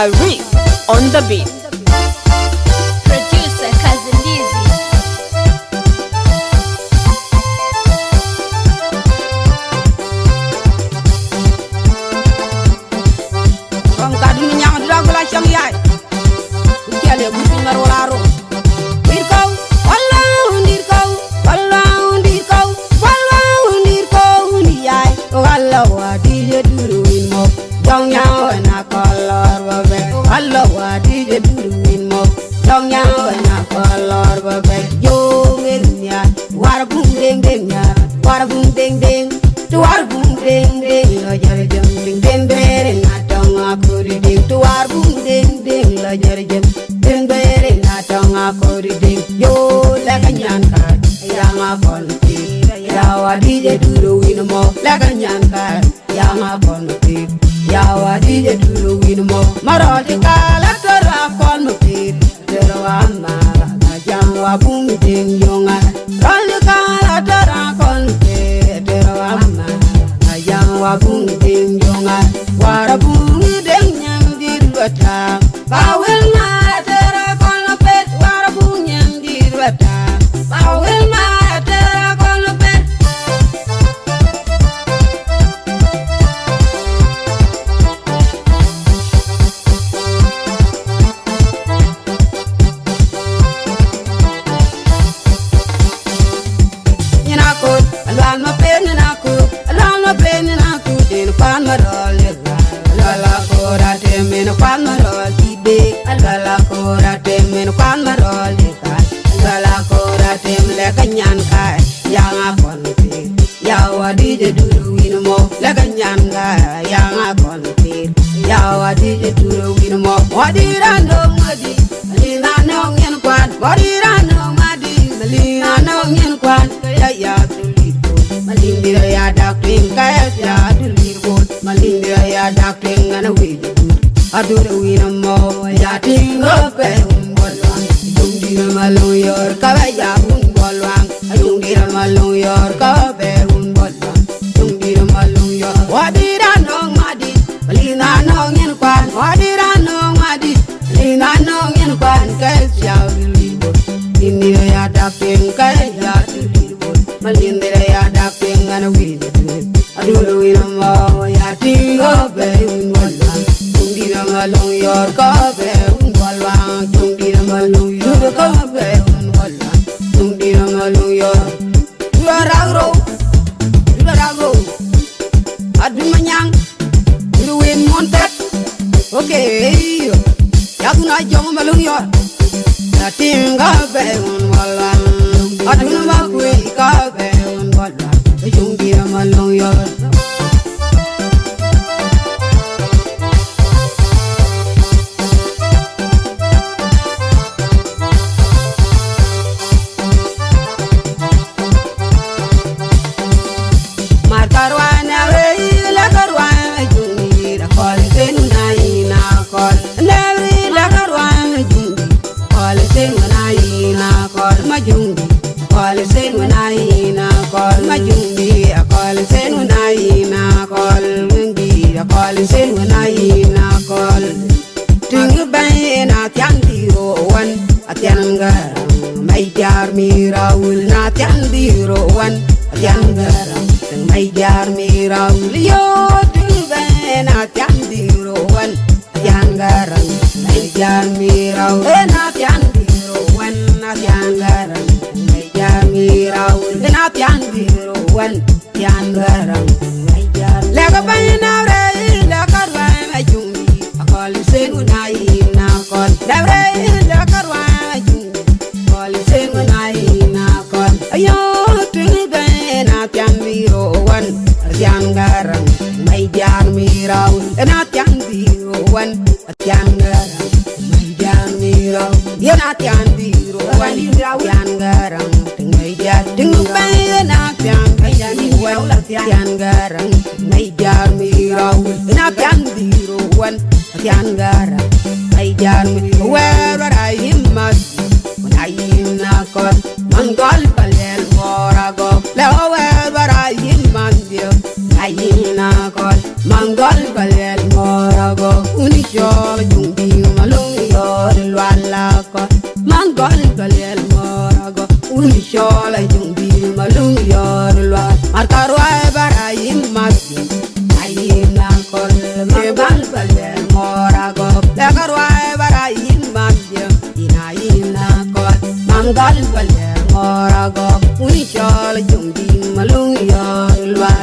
Arif on the beat. Producer Cousin Lizzy. From Kaduna nyang dragula chang yai. Ukiale buti ngarolaro. Dirkau, wallahu dirkau, wallahu dirkau, wallahu dirkau ni yai. Wallahu adije duru mo. Dong nyang na kolor babe. Wallahu adije duru mo. Dong nyang na kolor babe. Yo ngenya, war bung deng deng ya, war bung deng deng. Tuar bung deng deng, lo jare jeng deng deng deng. Akuri ding tuar bung ding ding la jari jem ding bere na tong akuri ding yo la kanyan ka yang akon ti ya wadi je duru win mo la kanyan ka yang akon ti ya wadi je duru win mo maro ti kala tera kon mo ti tera wa ma na jang wa bung ding yonga ron kala tera kon ti tera wa ma na jang wa bung ding yonga wara bung Bawel ma tera kon pet war bunyam dirwata Bawel ma tera kon pet Nina kut alwan ma pen nina kut alwan ma pen nina kut din pan ma rol la kora temen pan ma rol Algala kora temen kwan marol deka Algala kora tem le kanyan kai yang akon ti ya wadi je duru win mo le kanyan kai yang akon ti ya wadi je duru win mo wadi rando ngadi lina no ngin kwan wadi rando ngadi lina no ngin kwan ya tulipo malindira ya dakling kaya ya tulipo malindira ya dakling ana wiji Adura wina mo ya tingo pe bolwang Jungdira malung yor kabe ya bolwang Jungdira malung yor kabe bolwang Jungdira malung yor wadira no ngadi Lina no ngin kwan wadira no ngadi Lina no ngin kwan kes ya libo Indira ya dapeng kaya ya libo Malindira ya dapeng ana wili Adura wina mo ya tingo pe bolwang Malung yor kabe walwang Jungdira malung yor kabe walwang Jungdira malung yor Duaragro Adu manyang Duwin montet Okay Yaguna jong malung yor Nating kabe walwang Adu namakwe kabe walwang Jungdira malung yor Majungi, call sen when I na call Majungi, I call sen when I na call Mungi, I call sen when I na call Ting bay na tiandiro one Atianga, my jar mi raul na tiandiro one Atianga, my jar mi raul yo ting bay na tiandiro one Atianga, my jar mi raul na tiandiro one Atianga Mirau, then I can be one younger. Like a banana, like a rhyme, I do me. I call it saying when I now call that rain, like a rhyme. Call it saying when I now call a young twin band. I can be one younger. My young Mirau, and I can be one younger. My young Mirau, you're not young, one younger. Ting bay na piang kaya ni wan tian garang nay jar mi raw na piang biro wan tian garang nay jar mi where I himmat when I na kon mangol palel morago la where I himmat dio nay na kon mangol palel morago go uni chol jumbi malung yor lwala ko mangol galel morago uni chol jumbi malung yor lwa markarwa barayim magi ayina kol me bal galel morago lakarwa barayim magi inayina kol mangal galel morago uni chol jumbi malung yor lwa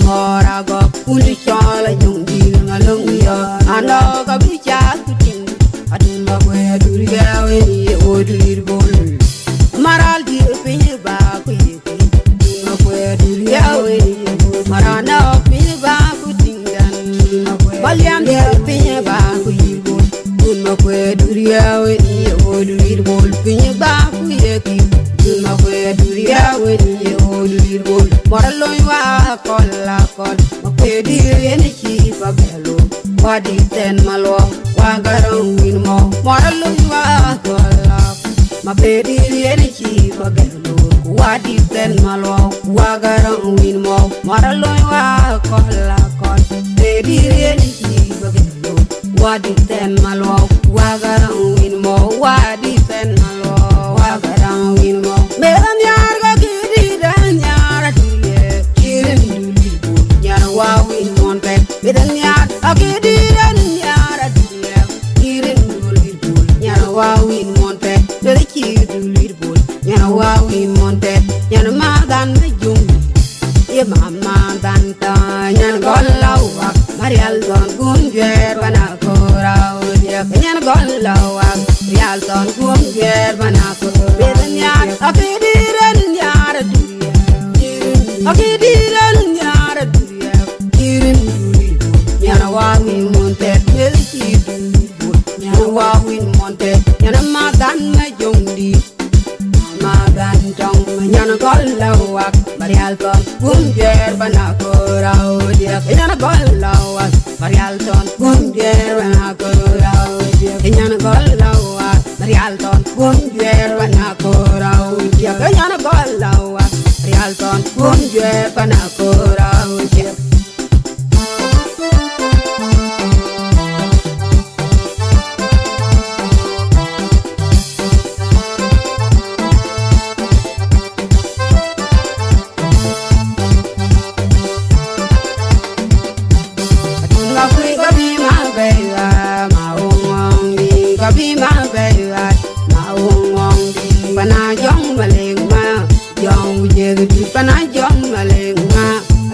morago uni chol jumbi malung yor ano ka bicha kuting adin magwe duriya we odulir bol maral di pinye ba ku yiki magwe duriya we marana pinye ba kuting yan balyam di pinye ba ku yiki magwe duriya we odulir bol pinye ba ku yiki magwe duriya we odulir bol maraloy wa kolla kol magwe diriya ni chi pagelo wadi ten malo wagarang win mo maraloy wa kolla mapedi yeni chi pagelo wadi ten malo wagarang win mo maraloy wa kolla kol pedi yeni chi pagelo wadi ten malo wagarang win mo wadi ten malo wagarang win mo meran yar go gidi dan yar tuye chirin duli bu yar wa win monte meran yar agidi dan yar tuye chirin duli bu yar wa win monte meran chirin duli bu yar wa win monte yar ma dan me jung ye mama dan ta yar golawa marial don gunjer bana kora yan golawa marial don gunjer bana kora meran yar agidi dan yar tuye agidi dan yar tuye chirin duli bu yar wa win monte meran chirin duli bu yar wa win monte yar ma dan me jung di magan tong yan golawa marial don gunjer bana kora yan golawa marial don gunjer bana kora yan golawa marial don gunjer bana kora yan golawa marial don gunjer bana kora Pana jong maleng ma jong ye du pana jong maleng ma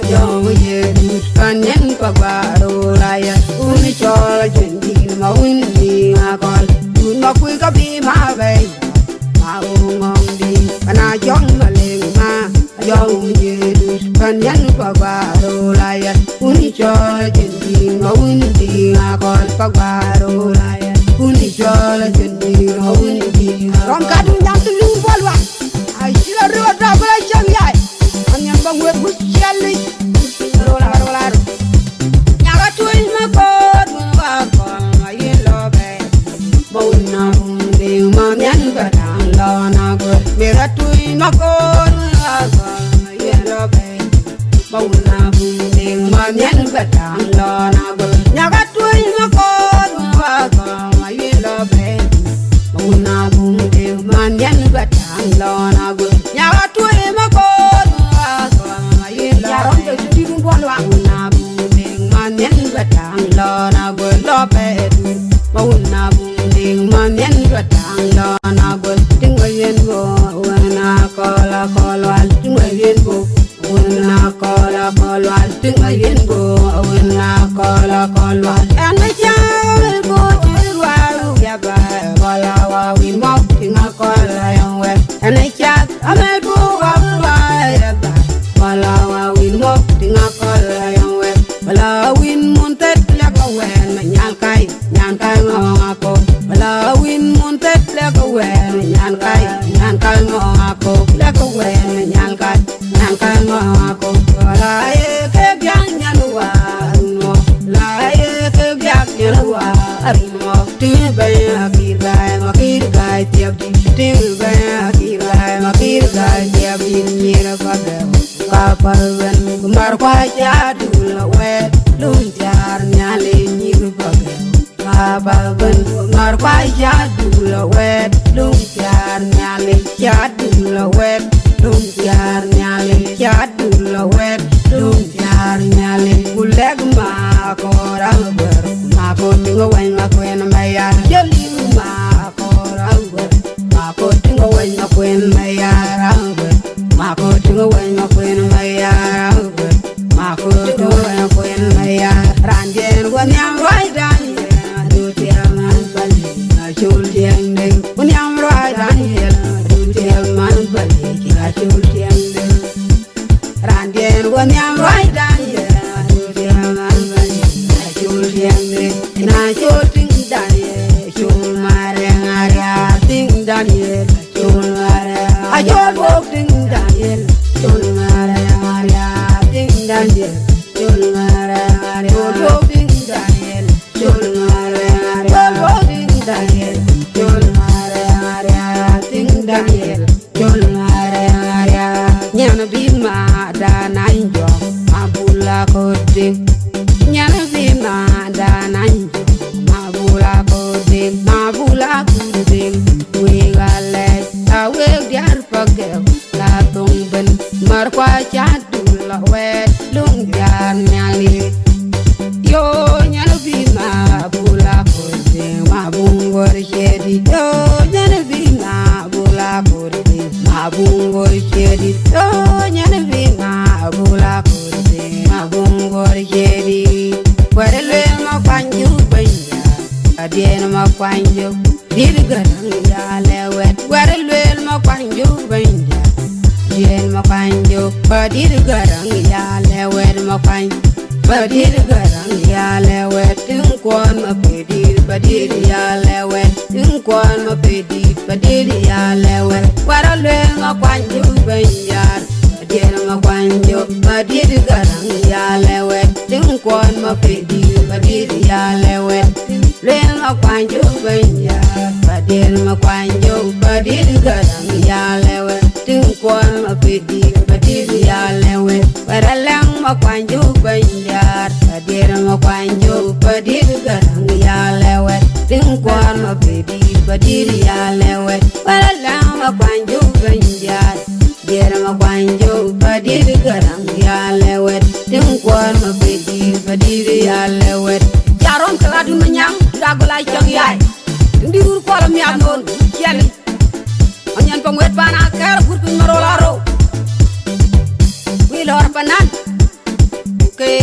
jong ye du panen pagaro raya uni chol jendi ma windi akol un ma kui ka bi ma be ma ngong di pana jong maleng ma jong ye du panen pagaro raya uni chol jendi ma windi akol pagaro raya uni chol jendi ma windi rom kadu nyam tu lu bolwa ay sila ro da bala chang yai anyam bang we bu chali rola nyaga tu ma ko wa ko ma ye lo be bo na de ma nyan ba dang lo na go me ga tu ma ko wa ko ma ye lo be bo na de ma nyan ba dang lo na go nyaga tu ma ko wa ko ma ye lo be una bunde manyan batang lona go nyaga tuwe makon ye la ron de di dun bon wa una bunde manyan batang lona go lobe una bunde manyan batang lona go tingwayen go una kola kolwal tingwayen go una kola kolwal tingwayen go una kola kolwal and the child go chirwa ya ba wala wa win mo tinga kola yang we and I chat ame bu wa ya ba wala wa win mo tinga kola yang we wala win montet la ko wen nyan kai ngong ako wala win montet la ko wen nyan kai ngong ako la ko wen nyan kai ngong ako wala ye ke byang nyan wa no la ye ke byang nyan wa mo tin ba makir gai tiap di tin ba makir gai tiap di nyira ka be ka parwen kumar kwa ja du la we lun jar nyale nyir ba tingo wen ma kwen ma ya joli ma ko rango ma ko tingo wen ma kwen ma ya rango ma ko tingo wen ma kwen ma ya rango ma ko tingo wen ma kwen ma ya ranjen wan yang roi dan du tiang man bali ma chul tiang ding wan yang roi dan du tiang man bali ma chul tiang ding ranjen wan yang roi dan du tiang man bali ma chul tiang ding na chul ting dan chul mare ngaria ting dan chul mare a chul bok ting dan chul mare ngaria ting dan chul mare ngaria bok ting dan chul mare ngaria bok ting dan chul mare ngaria ting dan chul mare ngaria nyana bima da nanjo mabula koding nyana bima da nanjo mabula koding we gale awe diar pagel la tungben mar kwa chadul la wet lung jar nyali yo nyana bima bula koding mabungor chedi yo nyana bima bula koding mabungor chedi yo nyana bima bula koding mabungor chedi warele ma panju banya adien ma panju dirgarang ya lewet warele ma panju banya adien ma panju dirgarang ya lewet ma panju dirgarang ya lewet tingkon ma pedir badir ya lewet tingkon ma pedir badir ya lewet warele ma panju banya adien ma panju dirgarang ya lewet tingkon ma pedir badir ya lewet len ma panju banya badir ma panju badir garang ya lewet tingkon ma pedir badir ya lewet waralang ma panju banya badir ma panju badir garang ya lewet tingkon ma pedir badir ya lewet waralang ma panju banya badir ma panju badir garang ya lewet tingkon ma pedir badir ya lewet jaron keladu menyang dagolai chang yai ndi ur ko lam ya non kiali onyan pangwet bana ker burpin marolaro wi lor panan ke